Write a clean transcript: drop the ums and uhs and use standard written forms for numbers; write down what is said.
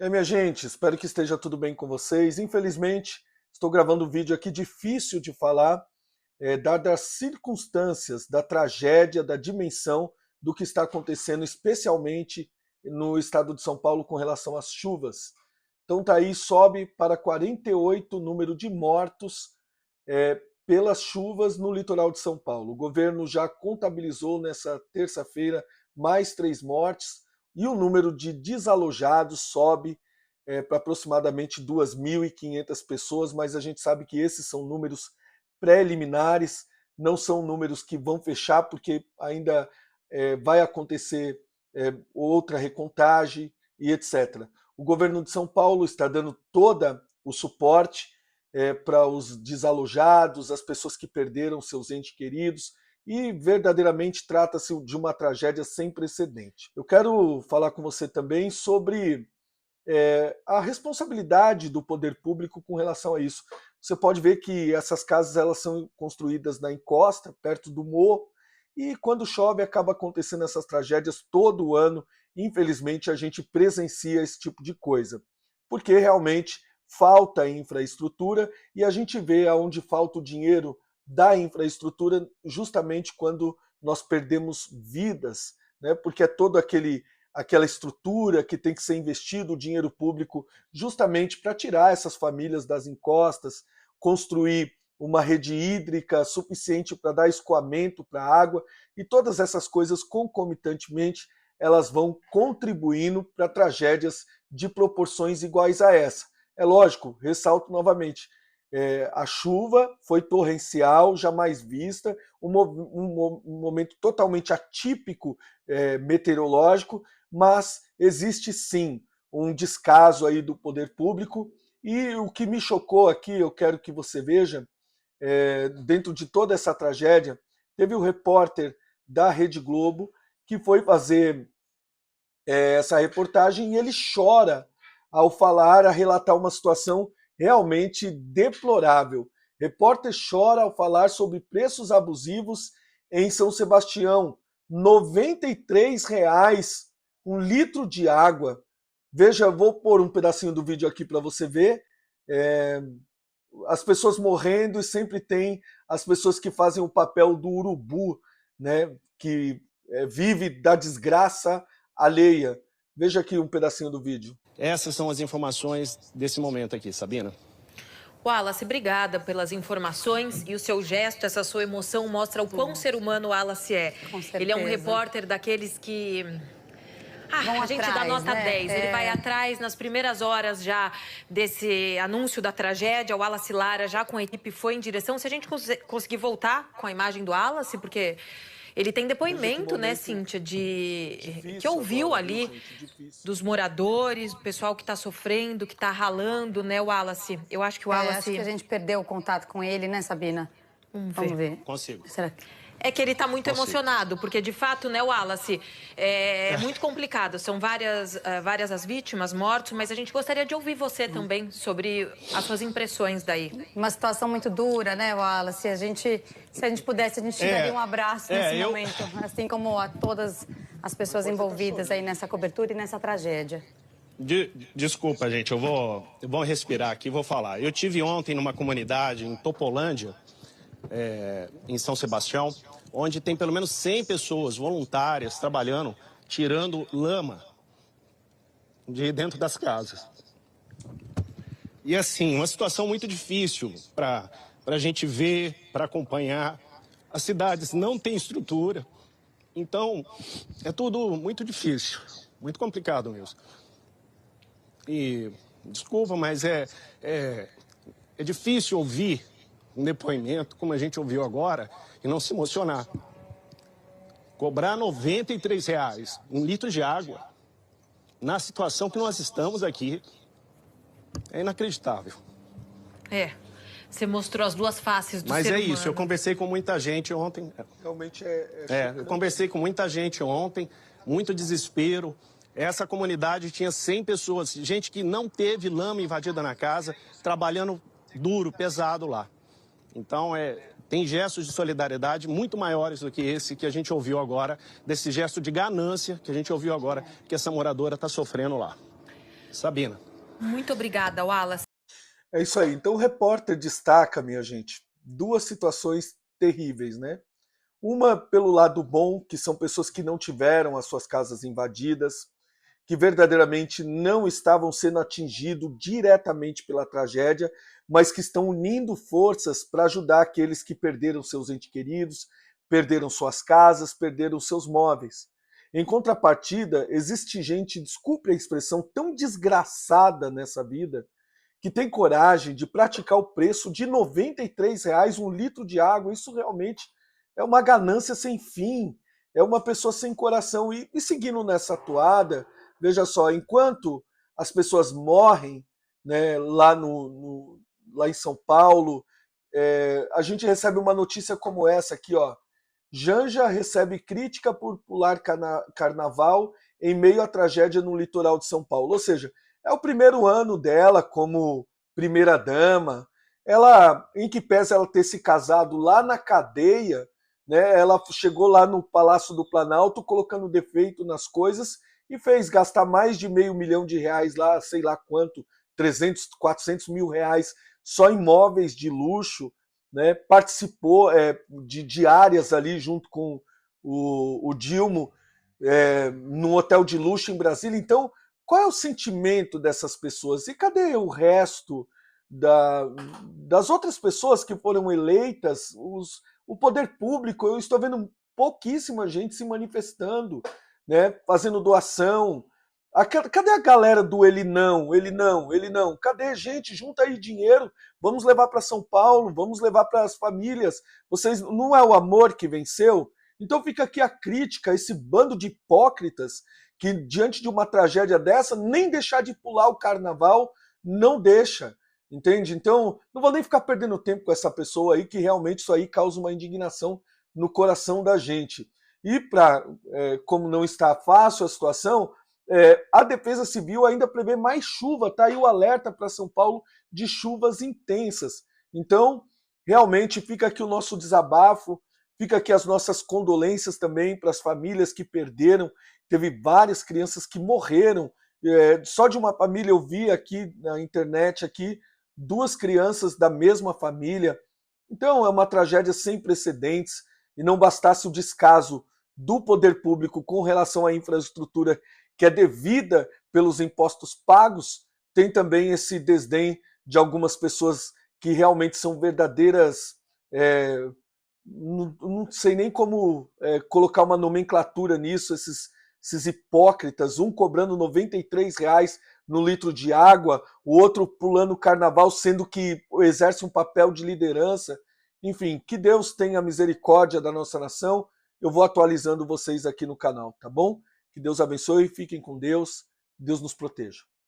E aí, minha gente, espero que esteja tudo bem com vocês. Infelizmente, estou gravando um vídeo aqui difícil de falar, dadas as circunstâncias da tragédia, da dimensão do que está acontecendo, especialmente no estado de São Paulo com relação às chuvas. Então tá aí, sobe para 48 o número de mortos pelas chuvas no litoral de São Paulo. O governo já contabilizou nessa terça-feira mais 3 mortes, e o número de desalojados sobe para aproximadamente 2.500 pessoas, mas a gente sabe que esses são números preliminares, não são números que vão fechar, porque ainda vai acontecer outra recontagem e etc. O governo de São Paulo está dando todo o suporte para os desalojados, as pessoas que perderam seus entes queridos, e verdadeiramente trata-se de uma tragédia sem precedente. Eu quero falar com você também sobre a responsabilidade do poder público com relação a isso. Você pode ver que essas casas elas são construídas na encosta, perto do morro, e quando chove acaba acontecendo essas tragédias todo ano. Infelizmente a gente presencia esse tipo de coisa, porque realmente falta infraestrutura, e a gente vê aonde falta o dinheiro da infraestrutura justamente quando nós perdemos vidas, né? Porque é todo aquela estrutura que tem que ser investido o dinheiro público justamente para tirar essas famílias das encostas, construir uma rede hídrica suficiente para dar escoamento para a água, e todas essas coisas concomitantemente elas vão contribuindo para tragédias de proporções iguais a essa. É lógico, ressalto novamente, a chuva foi torrencial, jamais vista, um momento totalmente atípico meteorológico, mas existe sim um descaso aí do poder público. E o que me chocou aqui, eu quero que você veja, dentro de toda essa tragédia, teve o repórter da Rede Globo que foi fazer essa reportagem, e ele chora ao falar, a relatar uma situação realmente deplorável. Repórter chora ao falar sobre preços abusivos em São Sebastião. R$ 93 um litro de água. Veja, vou pôr um pedacinho do vídeo aqui para você ver. As pessoas morrendo, e sempre tem as pessoas que fazem o papel do urubu, né, que vive da desgraça alheia. Veja aqui um pedacinho do vídeo. Essas são as informações desse momento aqui, Sabina. Wallace, obrigada pelas informações, e o seu gesto, essa sua emoção mostra o quão ser humano o Wallace é. Com certeza. Ele é um repórter daqueles que... a gente dá nota 10. Ele vai atrás nas primeiras horas já desse anúncio da tragédia. O Wallace Lara já com a equipe foi em direção. Se a gente conseguir voltar com a imagem do Wallace, porque... ele tem depoimento, né, Cíntia, que ouviu agora, ali gente, dos moradores, do pessoal que está sofrendo, que está ralando, né, Wallace? Eu acho que o Wallace... acho que a gente perdeu o contato com ele, né, Sabina? Vamos ver. Consigo. Será que... É que ele está muito emocionado, porque de fato, né, Wallace, é muito complicado. São várias as vítimas, mortos, mas a gente gostaria de ouvir você também sobre as suas impressões daí. Uma situação muito dura, né, Wallace? Se a gente pudesse, a gente te daria um abraço nesse momento, assim como a todas as pessoas envolvidas aí nessa cobertura e nessa tragédia. Desculpa, gente, eu vou respirar aqui e vou falar. Eu tive ontem numa comunidade em Topolândia, em São Sebastião, onde tem pelo menos 100 pessoas voluntárias trabalhando, tirando lama de dentro das casas. E assim, uma situação muito difícil para a gente ver, para acompanhar. As cidades não têm estrutura, então é tudo muito difícil, muito complicado mesmo. E desculpa, mas é difícil ouvir um depoimento, como a gente ouviu agora, e não se emocionar. Cobrar R$ 93 um litro de água, na situação que nós estamos aqui, é inacreditável. Você mostrou as duas faces do Mas ser é humano. isso, eu conversei com muita gente ontem. Realmente eu conversei com muita gente ontem, muito desespero. Essa comunidade tinha 100 pessoas, gente que não teve lama invadida na casa, trabalhando duro, pesado lá. Então, tem gestos de solidariedade muito maiores do que esse que a gente ouviu agora, desse gesto de ganância que a gente ouviu agora, que essa moradora está sofrendo lá. Sabina. Muito obrigada, Wallace. É isso aí. Então o repórter destaca, minha gente, duas situações terríveis, né? Uma pelo lado bom, que são pessoas que não tiveram as suas casas invadidas, que verdadeiramente não estavam sendo atingidos diretamente pela tragédia, mas que estão unindo forças para ajudar aqueles que perderam seus entes queridos, perderam suas casas, perderam seus móveis. Em contrapartida, existe gente, desculpe a expressão, tão desgraçada nessa vida, que tem coragem de praticar o preço de R$ 93 um litro de água. Isso realmente é uma ganância sem fim, é uma pessoa sem coração. E seguindo nessa toada, veja só, enquanto as pessoas morrem, né, lá em São Paulo, a gente recebe uma notícia como essa aqui, ó. Janja recebe crítica por pular carnaval em meio à tragédia no litoral de São Paulo. Ou seja, é o primeiro ano dela como primeira-dama. Ela, em que pese ela ter se casado lá na cadeia, né, ela chegou lá no Palácio do Planalto colocando defeito nas coisas e fez gastar mais de R$500 mil lá, sei lá quanto, 300, 400 mil reais só em móveis de luxo, né, participou de diárias ali junto com o Dilma, num hotel de luxo em Brasília. Então, qual é o sentimento dessas pessoas? E cadê o resto das outras pessoas que foram eleitas? O poder público, eu estou vendo pouquíssima gente se manifestando, né, fazendo doação. Cadê a galera do ele não, ele não, ele não? Cadê, gente? Junta aí dinheiro, vamos levar para São Paulo, vamos levar para as famílias. Vocês, não é o amor que venceu? Então fica aqui a crítica a esse bando de hipócritas que, diante de uma tragédia dessa, nem deixar de pular o carnaval não deixa, entende? Então, não vou nem ficar perdendo tempo com essa pessoa aí, que realmente isso aí causa uma indignação no coração da gente. E, como não está fácil a situação, a Defesa Civil ainda prevê mais chuva, tá aí o alerta para São Paulo de chuvas intensas. Então, realmente fica aqui o nosso desabafo, fica aqui as nossas condolências também para as famílias que perderam. Teve várias crianças que morreram. Só de uma família eu vi aqui na internet aqui 2 crianças da mesma família. Então é uma tragédia sem precedentes, e não bastasse o descaso do poder público com relação à infraestrutura que é devida pelos impostos pagos, tem também esse desdém de algumas pessoas que realmente são verdadeiras, não sei nem como colocar uma nomenclatura nisso, esses hipócritas, um cobrando R$ 93 no litro de água, o outro pulando o carnaval, sendo que exerce um papel de liderança. Enfim, que Deus tenha misericórdia da nossa nação. Eu vou atualizando vocês aqui no canal, tá bom? Que Deus abençoe, fiquem com Deus, Deus nos proteja.